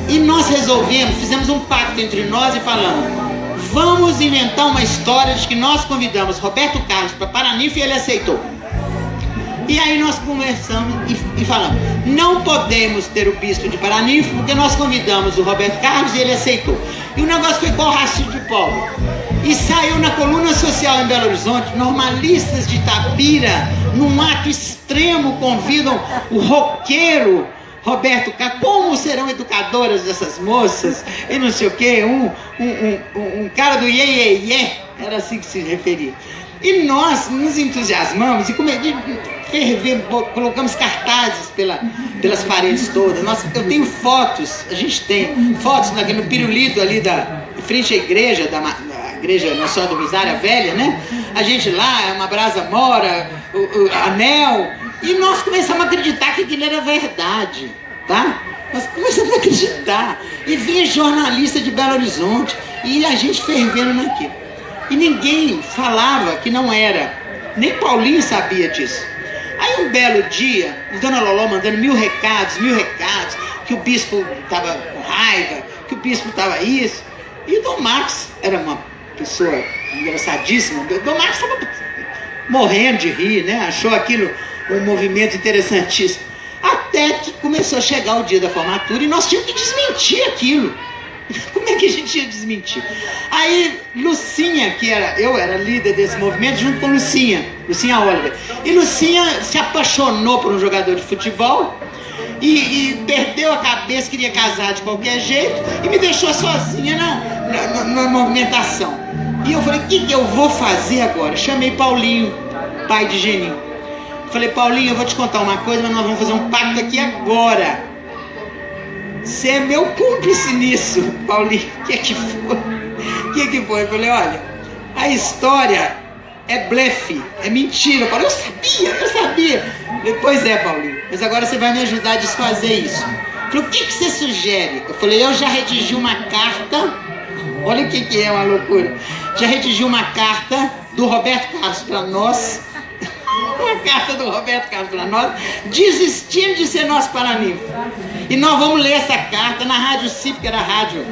E nós resolvemos, fizemos um pacto entre nós e falamos, vamos inventar uma história de que nós convidamos Roberto Carlos para Paraninfo e ele aceitou. E aí nós conversamos e falamos, não podemos ter o bispo de Paraninfo porque nós convidamos o Roberto Carlos e ele aceitou. E o negócio foi igual racismo de pobre. E saiu na coluna social em Belo Horizonte, normalistas de Itapira, num ato extremo, convidam o roqueiro Roberto Carlos, como serão educadoras dessas moças, e não sei o que, um cara do iê, iê, iê, era assim que se referia. E nós nos entusiasmamos e ferver, colocamos cartazes pelas paredes todas. Eu tenho fotos, a gente tem fotos no pirulito ali em frente à igreja, da igreja Nossa Senhora do Rosário, a velha, né? A gente lá, uma brasa mora, o anel. E nós começamos a acreditar que aquilo era verdade, tá? Nós começamos a acreditar. E vinha jornalista de Belo Horizonte, e a gente fervendo naquilo. E ninguém falava que não era. Nem Paulinho sabia disso. Aí um belo dia, Dona Loló mandando mil recados, que o bispo estava com raiva, que o bispo estava isso. E Dom Marcos era uma pessoa engraçadíssima. Dom Marcos estava morrendo de rir, né? Achou aquilo um movimento interessantíssimo. Até que começou a chegar o dia da formatura e nós tínhamos que desmentir aquilo. Como é que a gente ia desmentir? Aí Lucinha, eu era líder desse movimento junto com Lucinha Oliver. E Lucinha se apaixonou por um jogador de futebol e perdeu a cabeça, queria casar de qualquer jeito e me deixou sozinha na movimentação. E eu falei, o que eu vou fazer agora? Chamei Paulinho, pai de Geninho. Falei, Paulinho, eu vou te contar uma coisa, mas nós vamos fazer um pacto aqui agora. Você é meu cúmplice nisso, Paulinho. O que foi? Eu falei, olha, a história é blefe, é mentira. Eu falei, eu sabia. Pois é, Paulinho, mas agora você vai me ajudar a desfazer isso. Eu falei, o que você sugere? Eu falei, eu já redigi uma carta. Olha o que é uma loucura. Já redigi uma carta do Roberto Carlos para nós. Uma carta do Roberto Carlos para nós, desistindo de ser nosso paraninfo. E nós vamos ler essa carta na Rádio CIP, que era rádio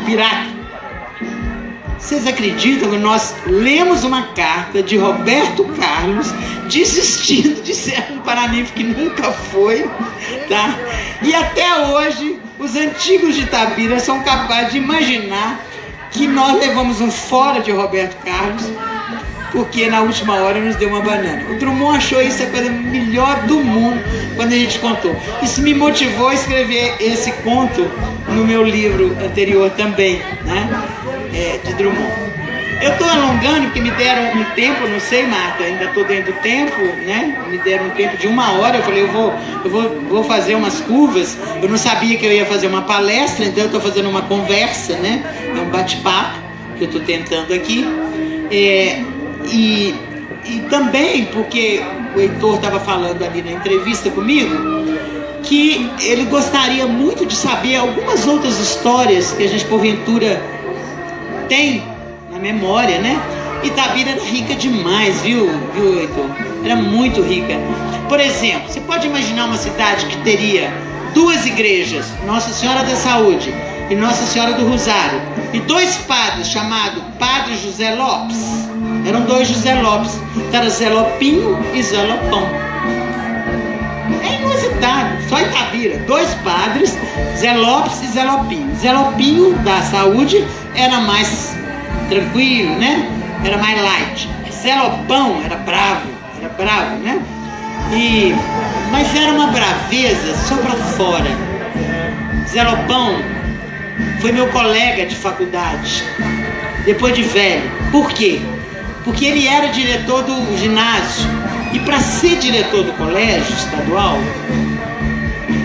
pirata. Vocês acreditam que nós lemos uma carta de Roberto Carlos desistindo de ser um paraninfo que nunca foi, tá? E até hoje os antigos de Itabira são capazes de imaginar que nós levamos um fora de Roberto Carlos porque na última hora nos deu uma banana. O Drummond achou isso a coisa melhor do mundo quando a gente contou. Isso me motivou a escrever esse conto no meu livro anterior também, né? De Drummond. Eu estou alongando porque me deram um tempo, não sei, Marta, ainda estou dentro do tempo, né? Me deram um tempo de 1 hora, eu falei, eu vou fazer umas curvas. Eu não sabia que eu ia fazer uma palestra, então eu estou fazendo uma conversa, né? É um bate-papo que eu estou tentando aqui. E também porque o Heitor estava falando ali na entrevista comigo que ele gostaria muito de saber algumas outras histórias que a gente porventura tem na memória, né? Itabira era rica demais, viu, Heitor? Era muito rica. Por exemplo, você pode imaginar uma cidade que teria 2 igrejas, Nossa Senhora da Saúde e Nossa Senhora do Rosário, e 2 padres chamados Padre José Lopes. Eram 2 José Lopes, era Zé Lopinho e Zé Lopão. É inusitado, só Itabira, 2 padres, Zé Lopes e Zé Lopinho. Zé Lopinho da Saúde era mais tranquilo, né? Era mais light. Zé Lopão era bravo, né? Mas era uma braveza só pra fora. Zé Lopão foi meu colega de faculdade, depois de velho. Por quê? Porque ele era diretor do ginásio. E para ser diretor do colégio estadual,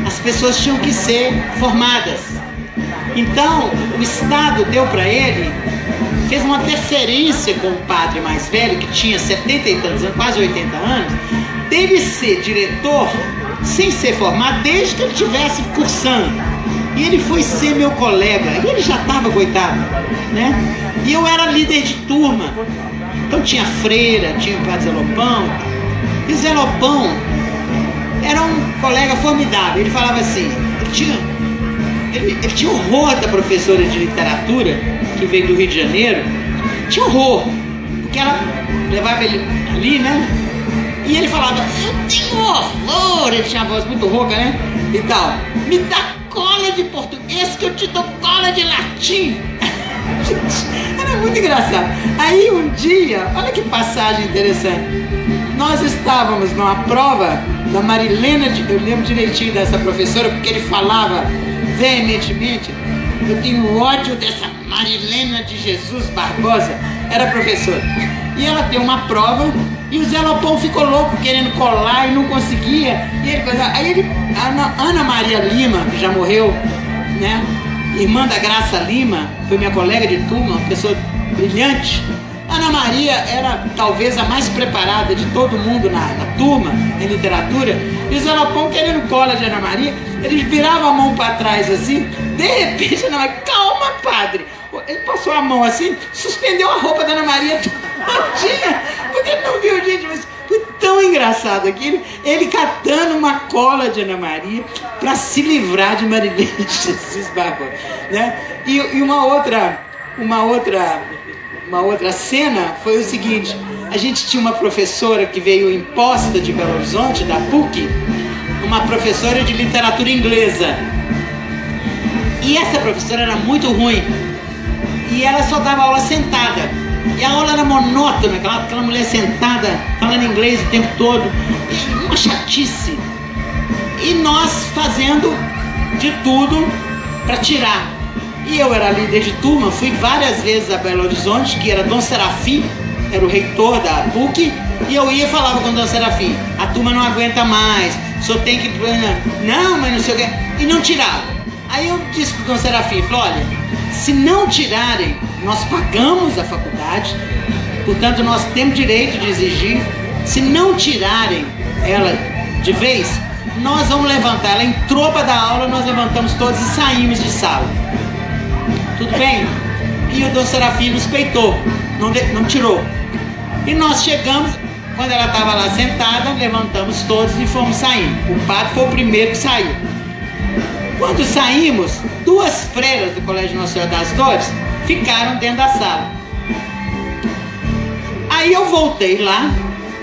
as pessoas tinham que ser formadas. Então, o Estado deu para ele, fez uma deferência com o padre mais velho, que tinha 70 e tantos anos, quase 80 anos, dele ser diretor sem ser formado, desde que ele estivesse cursando. E ele foi ser meu colega, e ele já estava, coitado, né? E eu era líder de turma. Então tinha freira, tinha o padre Zé Lopão. E o Zé Lopão era um colega formidável. Ele falava assim, ele tinha horror da professora de literatura, que veio do Rio de Janeiro. Tinha horror, porque ela levava ele ali, né? E ele falava, eu tenho horror. Ele tinha uma voz muito rouca, né? E tal, me dá cola de português que eu te dou cola de latim. Era muito engraçado. Aí um dia, olha que passagem interessante, nós estávamos numa prova da Marilena, eu lembro direitinho dessa professora, porque ele falava veementemente, eu tenho ódio dessa Marilena de Jesus Barbosa, era professora. E ela tem uma prova, e o Zé Lopão ficou louco, querendo colar e não conseguia. E ele, Ana Maria Lima, que já morreu, né? Irmã da Graça Lima, foi minha colega de turma, uma pessoa brilhante. Ana Maria era talvez a mais preparada de todo mundo na turma, em literatura. E o Zé Lopão, querendo cola de Ana Maria, ele virava a mão para trás assim, de repente, Ana Maria, calma, padre. Ele passou a mão assim, suspendeu a roupa da Ana Maria todinha, porque ele não viu, gente, mas foi tão engraçado aquilo, ele catando uma cola de Ana Maria para se livrar de Marilena de Jesus Barbosa, né? E uma outra cena foi o seguinte, a gente tinha uma professora que veio imposta de Belo Horizonte, da PUC, uma professora de literatura inglesa, e essa professora era muito ruim, e ela só dava aula sentada, e a aula era monótona, aquela mulher sentada, falando inglês o tempo todo, e uma chatice, e nós fazendo de tudo para tirar. E eu era líder de turma, fui várias vezes a Belo Horizonte, que era Dom Serafim, era o reitor da PUC, e eu ia e falava com o Dom Serafim, a turma não aguenta mais, só tem que... Não, mas não sei o quê, e não tirava. Aí eu disse para o Dom Serafim, falei, olha, se não tirarem, nós pagamos a faculdade, portanto nós temos direito de exigir, se não tirarem ela de vez, nós vamos levantar, ela entrou para dar aula, nós levantamos todos e saímos de sala. Tudo bem? E o Dom Serafim nos peitou, não tirou. E nós chegamos, quando ela estava lá sentada, levantamos todos e fomos saindo. O padre foi o primeiro que saiu. Quando saímos, 2 freiras do Colégio Nossa Senhora das Dores ficaram dentro da sala. Aí eu voltei lá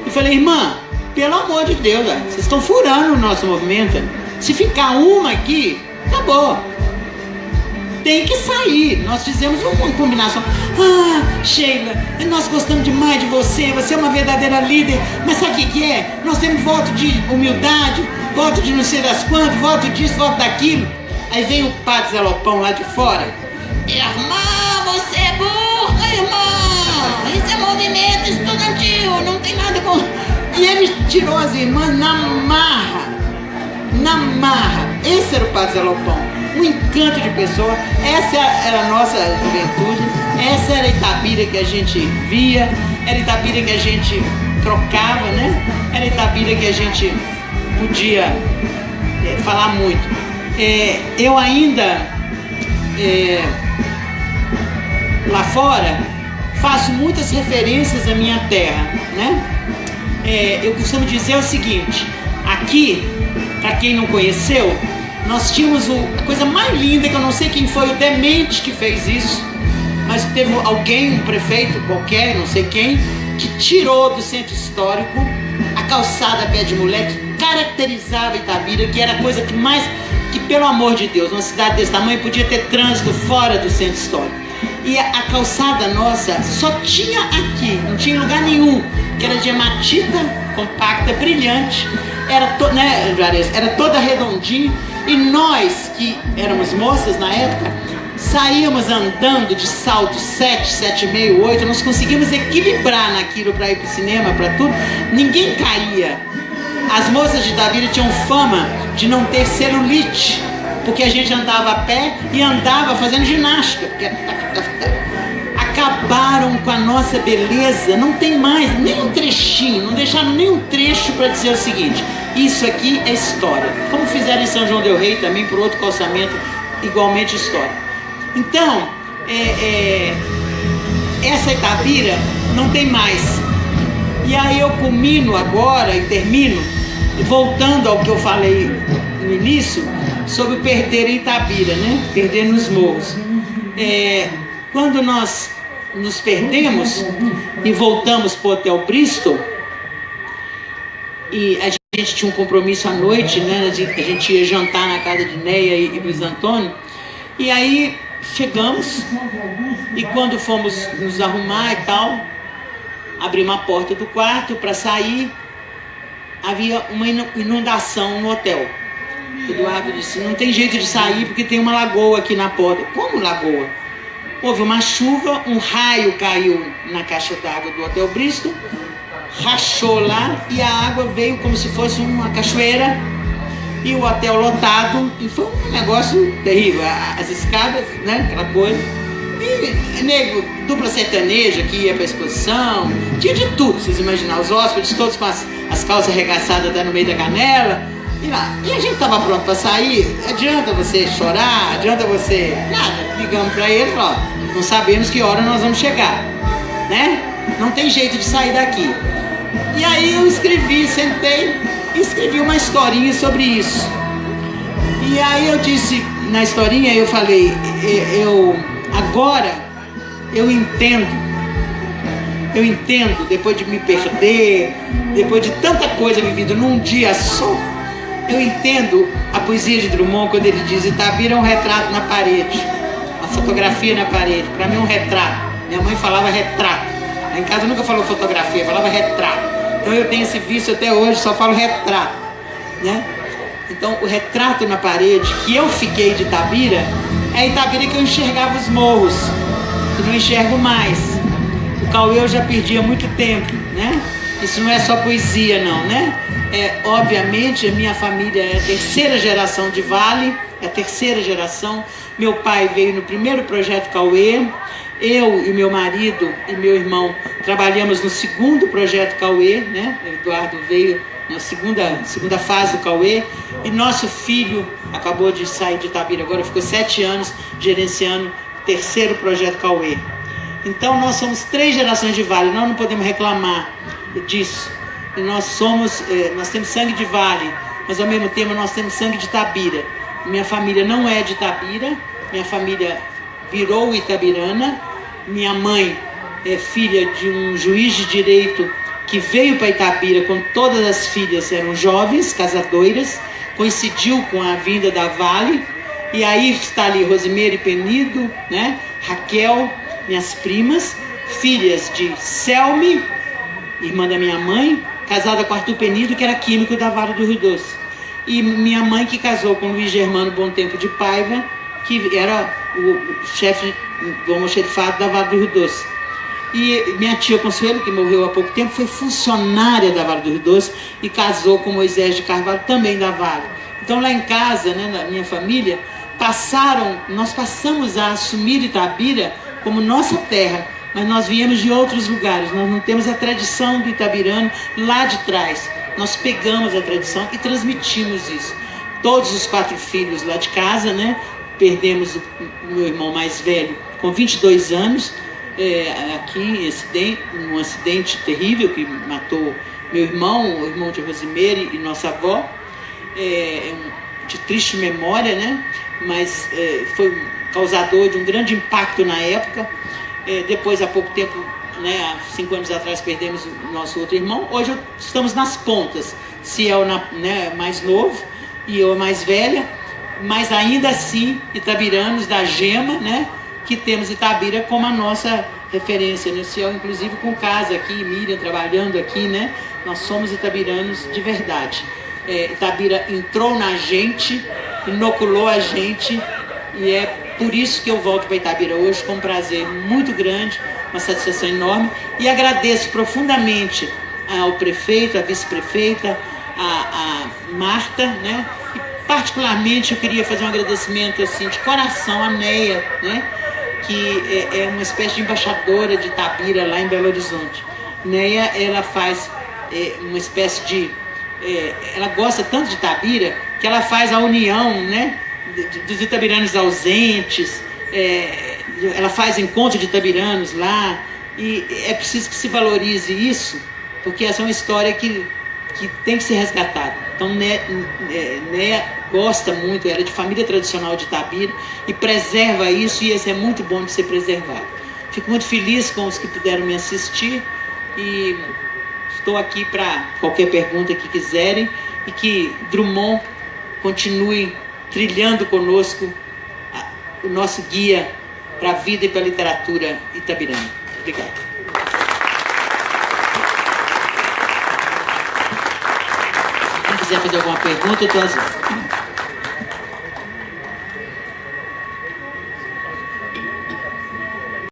e falei, irmã, pelo amor de Deus, vocês estão furando o nosso movimento. Se ficar uma aqui, acabou. Tem que sair. Nós fizemos uma combinação. Ah, Sheila, nós gostamos demais de você. Você é uma verdadeira líder. Mas sabe o que é? Nós temos voto de humildade, voto de não sei das quantas, voto disso, voto daquilo. Aí vem o padre Zé Lopão lá de fora. Irmã, você é burra, irmão. Isso é movimento estudantil, não tem nada com... E ele tirou as irmãs na marra. Na marra. Esse era o padre Zé Lopão. Um encanto de pessoa. Essa era a nossa juventude. Essa era a Itabira que a gente via. Era a Itabira que a gente trocava, né? Era a Itabira que a gente podia falar muito. Eu ainda lá fora faço muitas referências à minha terra, né? Eu costumo dizer o seguinte: aqui, para quem não conheceu, nós tínhamos a coisa mais linda, que eu não sei quem foi o demente que fez isso, mas teve alguém, um prefeito qualquer, não sei quem, que tirou do centro histórico a calçada pé de moleque, que caracterizava Itabira, que era a coisa que mais, que pelo amor de Deus, uma cidade desse tamanho podia ter trânsito fora do centro histórico. E a calçada nossa só tinha aqui, não tinha em lugar nenhum, que era de hematita compacta, brilhante, era, né, Juarez? Era toda redondinha. E nós, que éramos moças na época, saíamos andando de salto 7, 7,5, 8, nós conseguimos equilibrar naquilo para ir para o cinema, para tudo, ninguém caía. As moças de Itabira tinham fama de não ter celulite, porque a gente andava a pé e andava fazendo ginástica. Acabaram com a nossa beleza, não tem mais nem um trechinho, não deixaram nem um trecho para dizer o seguinte: isso aqui é história. Como fizeram em São João del Rei também, por outro calçamento, igualmente história. Então, essa Itabira não tem mais. E aí eu culmino agora e termino, voltando ao que eu falei no início, sobre o perder em Itabira, né? Perder nos morros. Quando nós nos perdemos e voltamos para o Hotel Bristol, e a gente tinha um compromisso à noite, né? A gente ia jantar na casa de Neia e Luiz Antônio, e aí chegamos, e quando fomos nos arrumar e tal, abrimos a porta do quarto para sair, havia uma inundação no hotel. Eduardo disse: não tem jeito de sair porque tem uma lagoa aqui na porta. Como lagoa? Houve uma chuva, um raio caiu na caixa d'água do Hotel Bristol, rachou lá e a água veio como se fosse uma cachoeira, e o hotel lotado, e foi um negócio terrível. As escadas, né, aquela coisa, e nego, dupla sertaneja que ia para a exposição, tinha de tudo, vocês imaginam, os hóspedes todos com as calças arregaçadas até no meio da canela, e a gente estava pronto para sair. Adianta você chorar, adianta você nada. Ligamos para ele e falamos: ó, não sabemos que hora nós vamos chegar, né? Não tem jeito de sair daqui. E aí eu sentei e escrevi uma historinha sobre isso. E aí eu disse, na historinha eu falei, agora eu entendo, depois de me perder, depois de tanta coisa vivida num dia só, eu entendo a poesia de Drummond quando ele diz: Itabira é um retrato na parede, uma fotografia na parede. Para mim é um retrato. Minha mãe falava retrato. Lá em casa nunca falou fotografia, falava retrato. Então eu tenho esse vício até hoje, só falo retrato, né? Então o retrato na parede que eu fiquei de Itabira é a Itabira que eu enxergava os morros, que não enxergo mais. O Cauê eu já perdi há muito tempo, né? Isso não é só poesia não, né? Obviamente a minha família é a terceira geração de Vale, é a terceira geração. Meu pai veio no primeiro projeto Cauê, eu e meu marido e meu irmão trabalhamos no segundo projeto Cauê, né? O Eduardo veio na segunda fase do Cauê, e nosso filho acabou de sair de Itabira, agora ficou 7 anos gerenciando o terceiro projeto Cauê. Então nós somos 3 gerações de Vale, nós não podemos reclamar disso. E nós temos sangue de Vale, mas ao mesmo tempo nós temos sangue de Itabira. Minha família não é de Itabira, minha família virou itabirana. Minha mãe é filha de um juiz de direito que veio para Itabira quando todas as filhas eram jovens, casadoras, coincidiu com a vinda da Vale, e aí está ali Rosimeire Penido, né? Raquel, minhas primas, filhas de Selme, irmã da minha mãe, casada com Arthur Penido, que era químico da Vale do Rio Doce, e minha mãe que casou com Luiz Germano Bom Tempo de Paiva, que era o chefe do almoxerifado da Vale do Rio Doce. E minha tia Consuelo, que morreu há pouco tempo, foi funcionária da Vale do Rio Doce e casou com Moisés de Carvalho, também da Vale. Então lá em casa, né, na minha família, nós passamos a assumir Itabira como nossa terra, mas nós viemos de outros lugares, nós não temos a tradição do itabirano lá de trás. Nós pegamos a tradição e transmitimos isso. Todos os 4 filhos lá de casa, né? Perdemos o meu irmão mais velho com 22 anos, aqui num acidente terrível que matou meu irmão, o irmão de Rosimeire e nossa avó, de triste memória, né? Mas foi um causador de um grande impacto na época. Depois, há pouco tempo, né, há 5 anos atrás, perdemos o nosso outro irmão. Hoje estamos nas pontas, Ciel, né, mais novo e eu mais velha, mas ainda assim itabiranos da Gema, né, que temos Itabira como a nossa referência, né? Ciel, inclusive, com casa aqui, Miriam trabalhando aqui, né? Nós somos itabiranos de verdade. Itabira entrou na gente, inoculou a gente, e é por isso que eu volto para Itabira hoje com um prazer muito grande, uma satisfação enorme, e agradeço profundamente ao prefeito, à vice-prefeita, a Marta, né? E particularmente eu queria fazer um agradecimento assim de coração à Neia, né? Que é uma espécie de embaixadora de Itabira lá em Belo Horizonte. Neia, ela faz uma espécie de... ela gosta tanto de Itabira que ela faz a união, né, dos itabiranos ausentes, ela faz encontro de itabiranos lá, e é preciso que se valorize isso, porque essa é uma história que tem que ser resgatada. Então Neia gosta muito, ela é de família tradicional de Itabira e preserva isso, e isso é muito bom de ser preservado. Fico muito feliz com os que puderam me assistir e estou aqui para qualquer pergunta que quiserem, e que Drummond continue trilhando conosco o nosso guia para a vida e para a literatura itabirana. Obrigado. Quem quiser fazer alguma pergunta, eu estou às vezes.